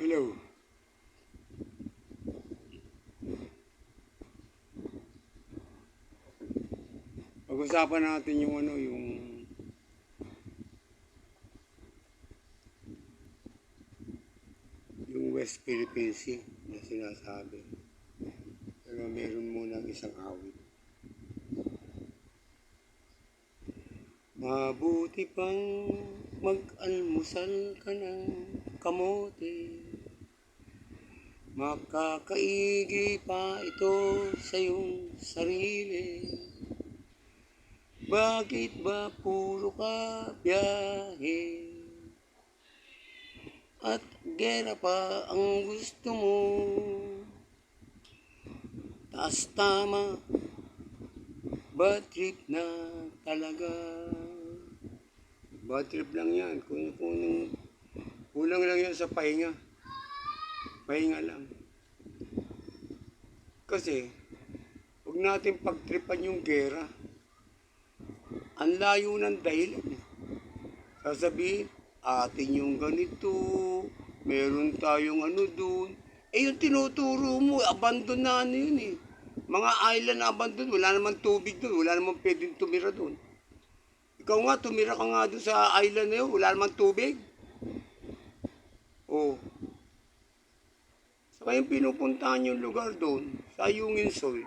Hello. Pag-usapan natin yung yung West Philippine Sea na sinasabi. Pero meron munang isang awit. Mabuti pang mag-almusal ka ng kamote. Makakaigi pa ito sa iyong sarili. Bakit ba puro ka biyahe? At gera pa ang gusto mo. Taas tama, bad trip na talaga. Bad trip lang yan. Kulang lang yan sa pahinga. Pahinga lang. Kasi, huwag natin pagtripan yung gera. Ang layo ng dahilan. Sasabihin, atin yung ganito, meron tayong ano dun. Yung tinuturo mo, abandon na ano yun eh. Mga island na abandon, wala namang tubig dun, wala namang pwedeng tumira dun. Ikaw nga, tumira ka nga dun sa island na yun, wala namang tubig. Oh. Saka yung pinupuntahan yung lugar dun, sa Yungin Soy.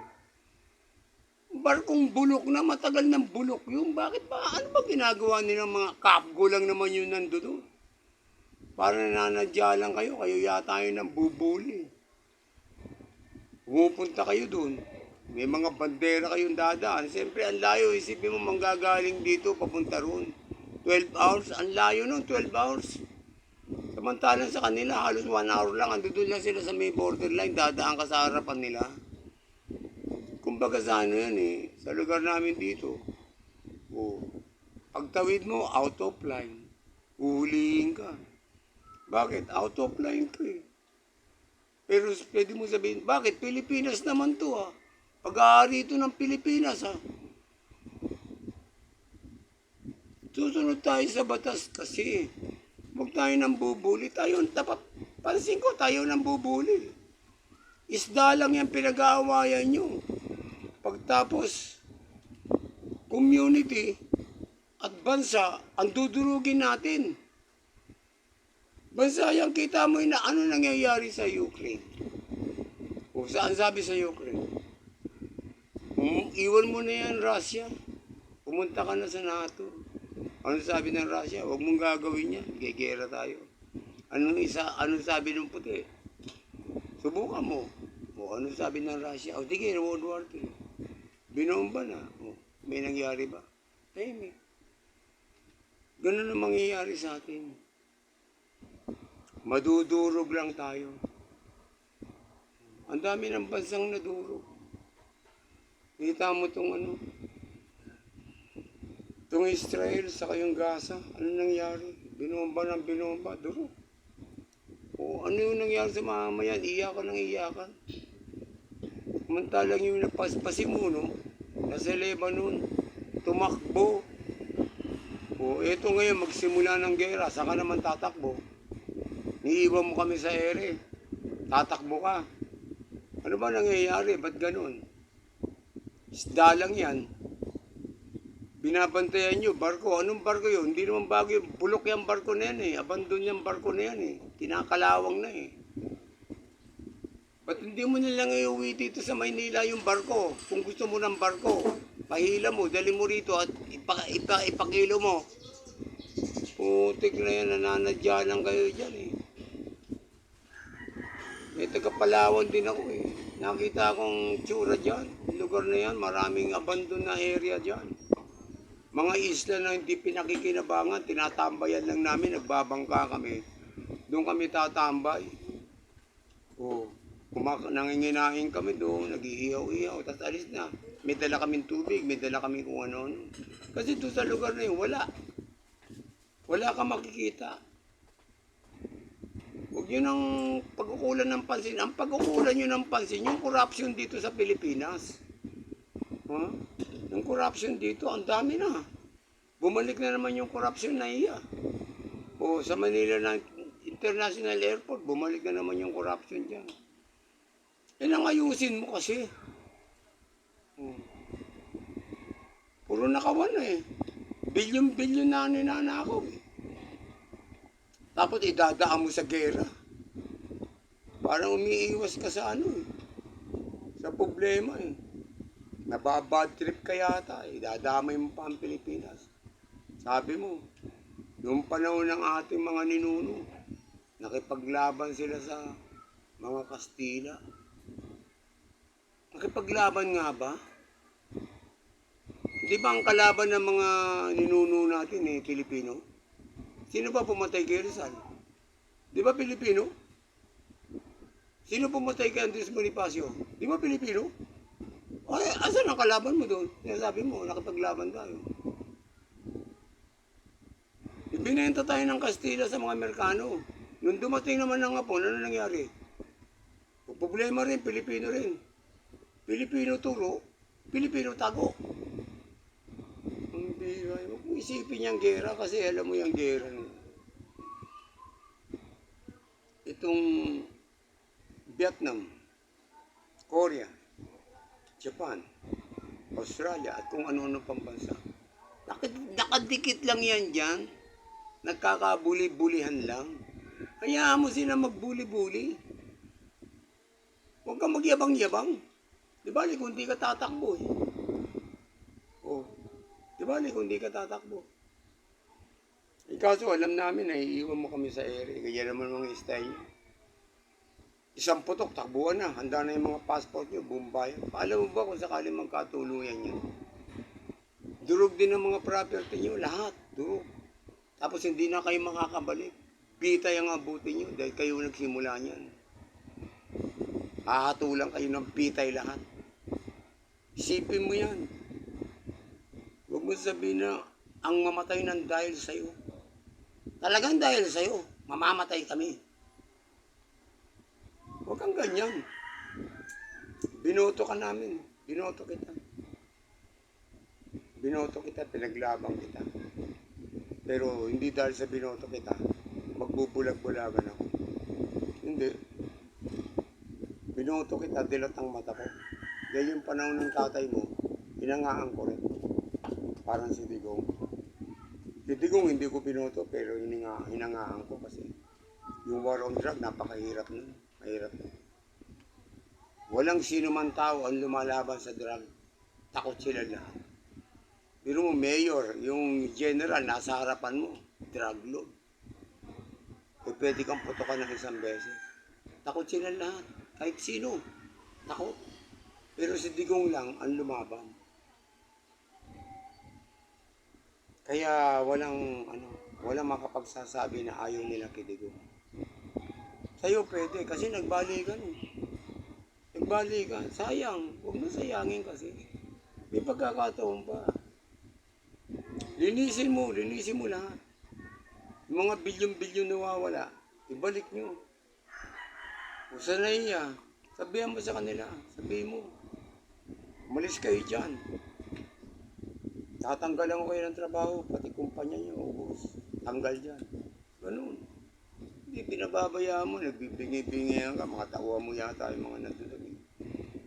Barkong bulok na, matagal ng bulok yun. Bakit ba? Ano ba ginagawa nilang mga kapgo lang naman yun nandoon? Para nananadya lang kayo yata yun ng bubuli. Pumupunta kayo dun. May mga bandera kayong dadaan. Siyempre, ang layo. Isipin mo manggagaling dito, papunta ron. 12 hours. Ang layo nun, 12 hours. Samantalang sa kanila, halos 1 hour lang. Andun lang sila sa may borderline. Dadaan ka sa harapan nila. Kumbaga sa ano yan eh, sa lugar namin dito. Oh, pagtawid mo, out of line. Uhulihin ka. Bakit? Out of line ka eh. Pero pwede mo sabihin, bakit? Pilipinas naman to ah. Pag-aari ito ng Pilipinas ah. Susunod tayo sa batas kasi huwag tayo nang bubuli. Pansin ko, tayo nang bubuli. Isda lang yan pinag-aawayan nyo. Pagtapos, community at bansa, ang dudurugin natin. Bansa yan, kita mo na ano nangyayari sa Ukraine. O saan sabi sa Ukraine? Iwan mo na yan, Russia. Pumunta ka na sa NATO. Ano sabi ng Russia? Huwag mong gagawin yan. Gigera tayo. Ano sabi ng puti? Subukan mo. O ano sabi ng Russia? O sige, World War III. Binomba na. O, may nangyari ba? Tahimik. Ganun ang mangyayari sa atin. Madudurog lang tayo. Ang dami ng bansang nadurog. Kita mo itong itong Israel sa kayong Gaza. Ano nangyari? Binomba ng binomba. Durog. O ano yung nangyari sa mamayan? Iyakan ng iyakan. Samantalang yung napasimuno, nasa Lebanon, tumakbo. O eto ngayon, magsimula ng gera, saan ka naman tatakbo? Niiwan mo kami sa ere, tatakbo ka. Ano ba nangyayari? Ba't ganun? Isda lang yan. Binabantayan nyo, barko. Anong barko yun? Hindi naman bago yun. Bulok yung barko na yan eh. Abandon yung barko na yan eh. Kinakalawang na eh. Ba't hindi mo nilang iuwi dito sa Maynila yung barko? Kung gusto mo ng barko, pahila mo, dali mo rito at ipakilo mo. Putik na yan, nananadya lang kayo dyan eh. May taga-Palawan din ako eh. Nakita akong tsura dyan. Lugar na yan, maraming abandon na area dyan. Mga isla na hindi pinakikinabangan, tinatambayan lang namin, nagbabangka kami. Doon kami tatambay. Oh. Nanginginain kami doon, nag-iihaw-ihaw, tapos alis na. May dala kaming tubig, may dala kaming kung ano-ano. Kasi doon sa lugar na yun, wala. Wala kang makikita. Huwag yun ang pagkukulan ng pansin. Ang pagkukulan nyo ng pansin, yung corruption dito sa Pilipinas. Huh? Yung corruption dito, ang dami na. Bumalik na naman yung corruption na iya. O sa Manila na International Airport, bumalik na naman yung corruption dyan. Yan ang ayusin mo kasi. Oh. Puro nakawan na eh. Bilyon-bilyon na ninanakaw eh. Tapos idadaan mo sa gera. Parang umiiwas ka sa ano eh. Sa problema eh. Nababad trip ka yata eh. Idadamay mo pa ang Pilipinas. Sabi mo, noong panahon ng ating mga ninuno, nakipaglaban sila sa mga Kastila. Nakipaglaban nga ba? Di ba ang kalaban ng mga ninuno natin eh, Pilipino? Sino ba pumatay kay Rizal? Di ba Pilipino? Sino pumatay kay Andres Bonifacio? Di ba Pilipino? Ay, asan ang kalaban mo doon? Sabi mo, nakipaglaban tayo. Ibinenta tayo ng Kastila sa mga Amerikano. Nung dumating naman ng Hapon, ano nangyari? Problema rin, Pilipino rin. Pilipino turo, Pilipino tago. Hindi, huwag mo isipin yung gera kasi alam mo yung gera. Itong Vietnam, Korea, Japan, Australia at kung ano-ano pang bansa. Nakadikit lang yan dyan. Nagkakabuli-bulihan lang. Hayaan mo sila magbuli-buli. Huwag kang magyabang-yabang. Di ba, kung di ka tatakbo eh. Oh. Di ba, kung di ka tatakbo. Kaso alam namin na iiwan mo kami sa ere. Kaya naman mga style nyo. Isang putok, takbuhan na. Handa na yung mga passport nyo, bumbayan. Paalam mo ba kung sakali magkatuluyan nyo? Durog din ang mga property nyo, lahat. Durog. Tapos hindi na kayo makakabalik. Bitay ang abuti nyo dahil kayo nagsimula niyan. Hahatulang kayo ng bitay lahat. Isipin mo yan. Huwag mo sabihin na ang mamatay ng dahil sa'yo. Talagang dahil sa'yo, mamamatay kami. Huwag kang ganyan. Binoto ka namin. Binoto kita. Binoto kita, pinaglabang kita. Pero hindi dahil sa binoto kita, magbubulag-bulagan ako. Hindi. Binoto kita, dilat ang mata ko. Dahil yung panahon ng tatay mo, hinangaan ko rin. Parang si Digong. Si Digong hindi ko binoto, pero hinangaan ko kasi yung war on drug, napakahirap nun. Mahirap nun. Walang sino man tao ang lumalaban sa drug. Takot sila lahat. Pero mo, mayor, yung general, nasa harapan mo, drug lord. E pwede kang putokan ng isang beses. Takot sila lahat. Kahit sino. Takot. Pero si Digong lang ang lumaban. Kaya walang makapagsasabi na ayaw nila kay Digong. Sa'yo pwede kasi nagbalikan eh. Nagbalikan. Sayang. Huwag mo sayangin kasi. May pagkakataon pa. Linisin mo lahat. Yung mga bilyon-bilyon nawawala, ibalik nyo. Kung sanay niya, sabihan mo sa kanila. Sabihin mo, umalis kayo dyan. Tatanggalan ko kayo ng trabaho, pati kumpanya nyo, ubos. Tanggal dyan. Ganun. Hindi pinababayaan mo, nagbibingi-bingihan ka, mga tawa mo yata yung mga nandun.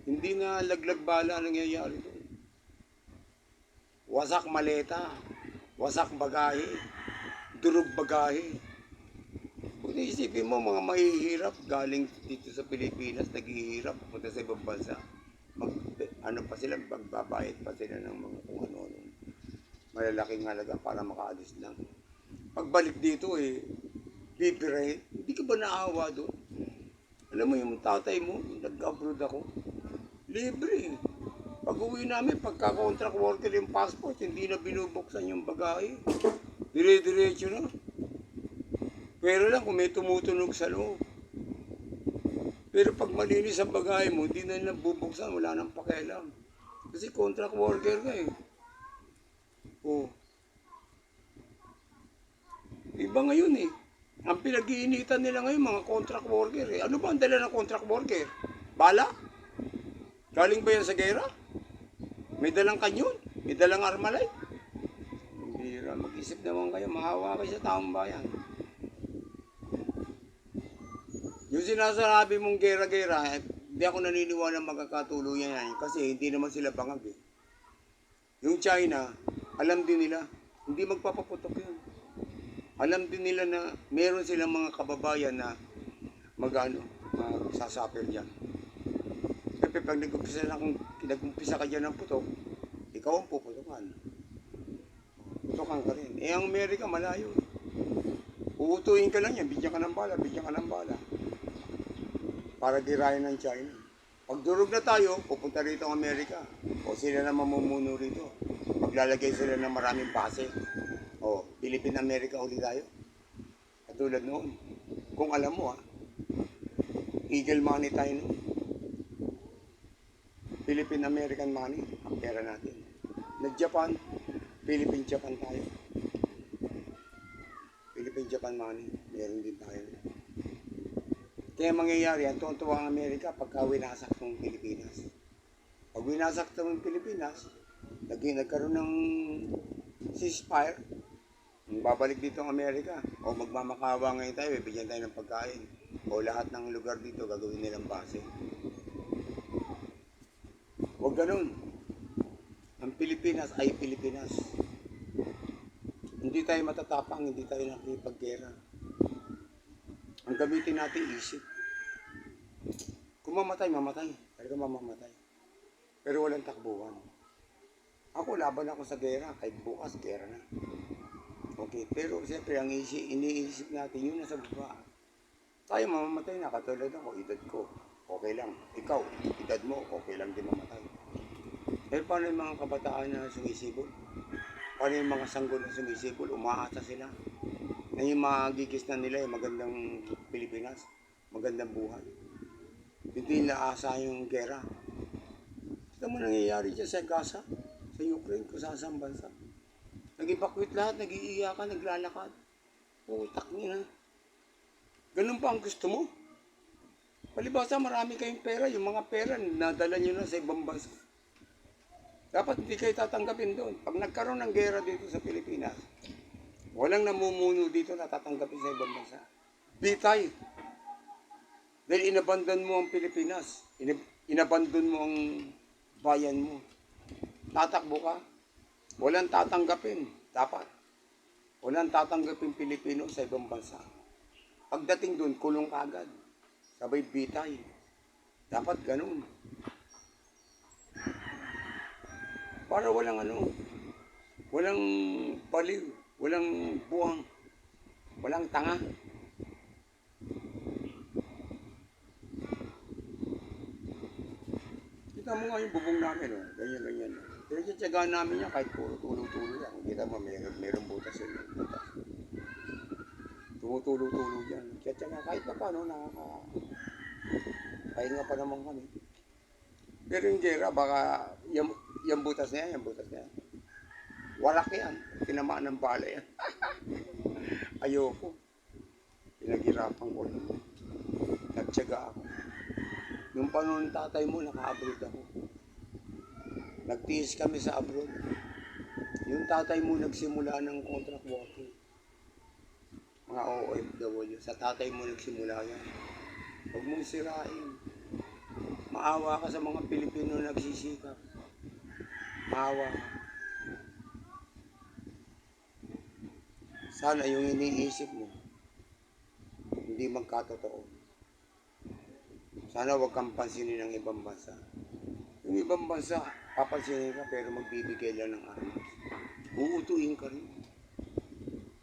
Hindi na laglag bala nangyayari doon. Wasak maleta, wasak bagahe, durog bagahe. Kung isipin mo, mga mahihirap galing dito sa Pilipinas, naghihirap, punta sa ibang bansa. Magbabayad pa sila ng mga kung ano-ano. Malalaking halaga para makaalis lang. Pagbalik dito bibirahin. Hindi ka ba naawa doon? Alam mo yung tatay mo, nag-abroad ako. Libre. Pag uwi namin, pagka-contract worker yung passport, hindi na binubuksan yung bagahe. Dire-diretso na. Pero lang kung may tumutunog sa loob. Pero pag malinis ang bagahe mo, hindi na nabubuksan, wala nang pakialam. Kasi contract worker ka eh. Oh. Iba ngayon eh. Ang pinag-iinitan nila ngayon, mga contract worker eh. Ano ba ang dala ng contract worker? Bala? Galing ba yan sa gera? May dalang kanyon? May dalang armalite? Hindi rin. Mag-isip naman kayo. Mahawa kayo sa taong bayan. Yung sinasabi mong gera-gera, hindi ako naniniwala magkakatuluyan yan. Kasi hindi naman sila bangag eh. Yung China, alam din nila, hindi magpapaputok yun. Alam din nila na meron silang mga kababayan na sasuffer dyan. Siyempre, pag nag-umpisa ka dyan ng putok, ikaw ang puputokan. Putokan ka rin. Eh, ang Amerika, malayo. Uutuin ka lang yan, bigyan ka ng bala, bigyan ka ng bala. Para dirahin ng China. Pag durog na tayo, pupunta rito ang Amerika. O sila na mamumuno rito. Maglalagay sila ng maraming base. O, Philippine-America ulit tayo. Katulad noon. Kung alam mo ha, Eagle money tayo noon. Philippine-American money, ang pera natin. Nag-Japan, Philippine-Japan tayo. Philippine-Japan money, meron din tayo. Kaya mangyayari, ang tuwa ang Amerika pagka winasak ng Pilipinas. Pag winasak ng Pilipinas, nagkaroon ng ceasefire, babalik dito ang Amerika. O magmamakawa ngayon tayo, bibigyan tayo ng pagkain. O lahat ng lugar dito, gagawin nilang base. Huwag ganun. Ang Pilipinas ay Pilipinas. Hindi tayo matatapang, hindi tayo nakikipaggera. Ang gamitin natin isip. Kung mamatay, mamatay. Talaga mamamatay. Pero walang takbuhan. Ako, laban ako sa gera. Kahit bukas, gera na. Okay, pero siyempre, ang iniisip natin, yun nasa baba. Tayo mamamatay na, katulad ako, edad ko. Okay lang. Ikaw, edad mo, okay lang din mamatay. Pero paano yung mga kabataan na sumisibol? Paano yung mga sanggol na sumisibol? Umaasa sila. Na yung magigis na nila yung magandang Pilipinas, magandang buhay. Hindi nila asa yung gera. Ito mo nangyayari dyan sa Gaza, sa Ukraine, kung saan bansa. Nag-evacuate lahat, nag-iiyakan, naglalakad. Utak niya. Ganun pa ang gusto mo? Palibasa marami kayong pera, yung mga pera nadala nyo na sa ibang bansa. Dapat hindi kayo tatanggapin doon. Pag nagkaroon ng gera dito sa Pilipinas, walang namumuno dito na tatanggapin sa ibang bansa. Bitay. Dahil inabandon mo ang Pilipinas. Inabandon mo ang bayan mo. Tatakbo ka. Walang tatanggapin. Dapat. Walang tatanggapin Pilipino sa ibang bansa. Pagdating doon, kulong ka agad. Sabay bitay. Dapat ganun. Para walang walang baliw. Walang buwang, walang tanga. Kita mo nga yung bubong namin, oh. Ganyan. Pero tiyatsagaan namin yan kahit puro tulo-tulo yan. Kita mo, meron butas yun. Butas. Tumutulo-tulo yan. Tiyatsaga kahit pa paano, pahinga pa naman kami. Pero yung gera, baka yung butas na yan, Warak yan. Tinamaan ng bala yan. Ayoko. Pinaghirapan ko lang. Nagtyaga ako. Nung panahon tatay mo, naka-abroad ako. Nagtiis kami sa abroad. Yung tatay mo nagsimula ng contract working. Mga OFW. Sa tatay mo nagsimula yan. Huwag mong sirain. Maawa ka sa mga Pilipino na nagsisikap. Maawa ka. Sana yung iniisip mo, hindi magkatotoo. Sana huwag kang pansinin ng ibang bansa. Yung ibang bansa, papansinin ka pero magbibigay lang ng armas. Uutuin ka rin.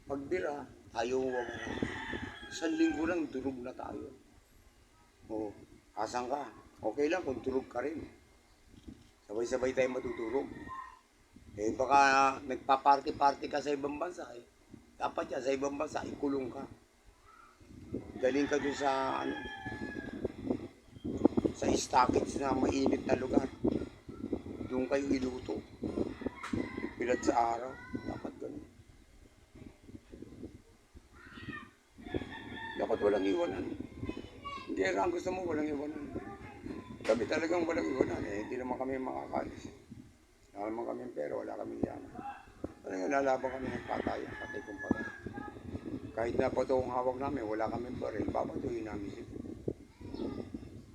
Pagbira, tayo wawala. Isang linggo lang, durog na tayo. O, asan ka? Okay lang kung durog ka rin. Sabay-sabay tayo matutulog. Eh baka nagpa-party-party ka sa ibang bansa eh. Dapat yan, sa ibang bansa, ikulong ka. Galing ka doon sa, sa stockage na mainit na lugar. Doon kayo iluto. Pilat sa araw. Dapat ganun. Dapat walang iwanan. Hindi ang gusto mo, walang iwanan. Kami talagang walang iwanan. Eh, hindi naman kami makakalis. Wala naman kami pera, wala kami yaman. Talagang lalaban kami ng patayan, patay kong patay. Kahit na patong hawak namin, wala kami baril, babatuhin namin sila.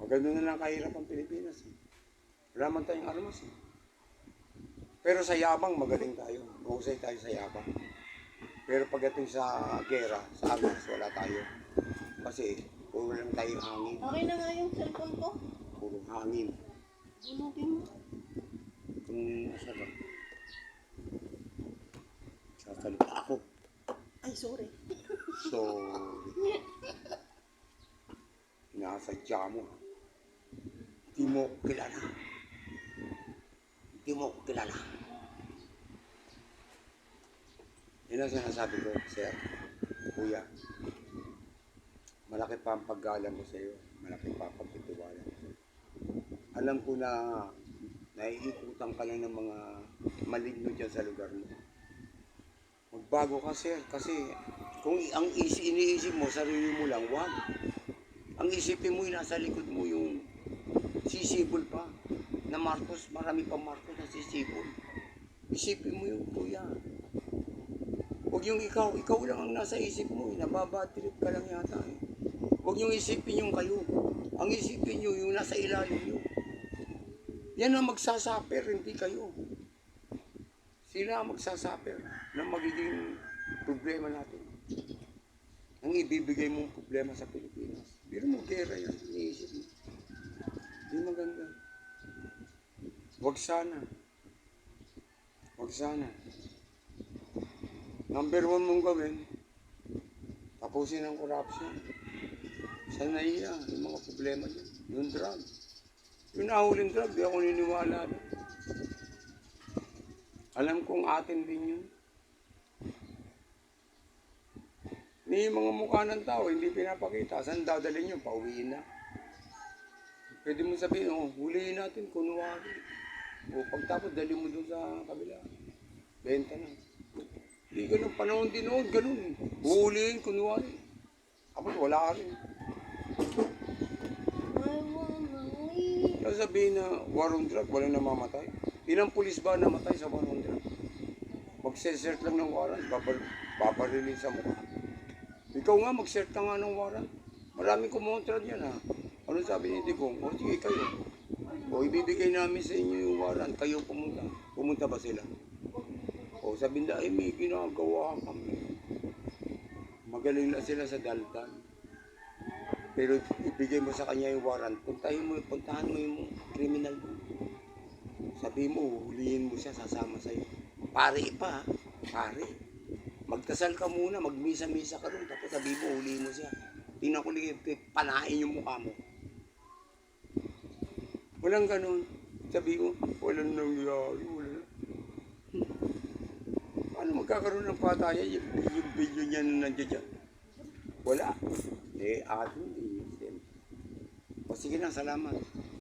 Maganda na lang kahirap ang Pilipinas. Eh. Wala man tayong armas. Eh. Pero sa yabang, magaling tayo. Mahusay tayo sa yabang. Pero pagdating sa gera, sa armas, wala tayo. Kasi, puro lang tayong hangin. Okay na nga yung cellphone ko. Puro hangin. Bunutin mo. Kung masarap. Sasalita ako. Ay, sorry. So, inasadya mo. Hindi mo ako kilala. Hindi mo ako kilala. Yan ang sinasabi ko, sir, kuya. Malaki pa ang paggalang ko sa iyo. Malaki pa ang pagtitiwala ko sa iyo. Alam ko na naiikutan ka lang ng mga maligno dyan sa lugar mo. Magbago ka, sir, kasi kung ang iniisip mo, sarili mo lang, wag. Ang isipin mo, nasa likod mo yung sisibol pa. Na Marcos, marami pa Marcos na sisibol. Isipin mo yung kuya. Huwag yung ikaw lang ang nasa isip mo, nababatrip ka lang yata. Huwag yung isipin yung kayo. Ang isipin nyo, yung nasa ilalim nyo. Yan ang magsasaper, hindi kayo. Sila ang magsasaper ng magiging problema natin. Ang ibibigay mong problema sa Pilipinas. Biro mo, gera yan. Iniisip mo. Hindi maganda. Huwag sana. Huwag sana. Number 1 mong gawin, tapusin ang corruption. Saan na iya? Yung mga problema dyan. Yung drug. Yung nahuling drug, di ako niniwala. Alam kong atin din yun. Ni mga mukha ng tao, hindi pinapakita. Saan dadalhin yun? Pauwiin na. Pwede mo sabihin, huliin natin, kunwari. O pagtapos, dali mo doon sa kabila. Benta na. Hindi ganun, panahon din noon, ganun. Huliin, kunwari. Tapos wala ka rin. Sabihin na war on drug, walang namamatay. Ilang pulis ba namatay sa war on drug? Mag-cert lang ng warrant, paparelease sa mukha. Ikaw nga, mag-cert ka nga ng warrant. Maraming kumontra niyan ha. Ano sabi ni Digong? O sige kayo. O ibibigay namin sa inyo yung warrant, kayo pumunta. Pumunta ba sila? O sabi nila, ay may ginagawa kami. Magaling na sila sa daldan. Pero ibigay mo sa kanya yung warrant, puntahan mo yung criminal mo. Sabi mo, huliin mo siya, sasama sa'yo. Pare pa, pare. Magdasal ka muna, magmisa-misa ka rin, tapos sabi mo, huliin mo siya. Tingnan ko lang, panain yung mukha mo. Walang ganun. Sabi mo, walang nangyari, wala. Paano magkakaroon ng pataya yung video niya na nandiyan dyan? Wala. Atin, o sige na, salamat.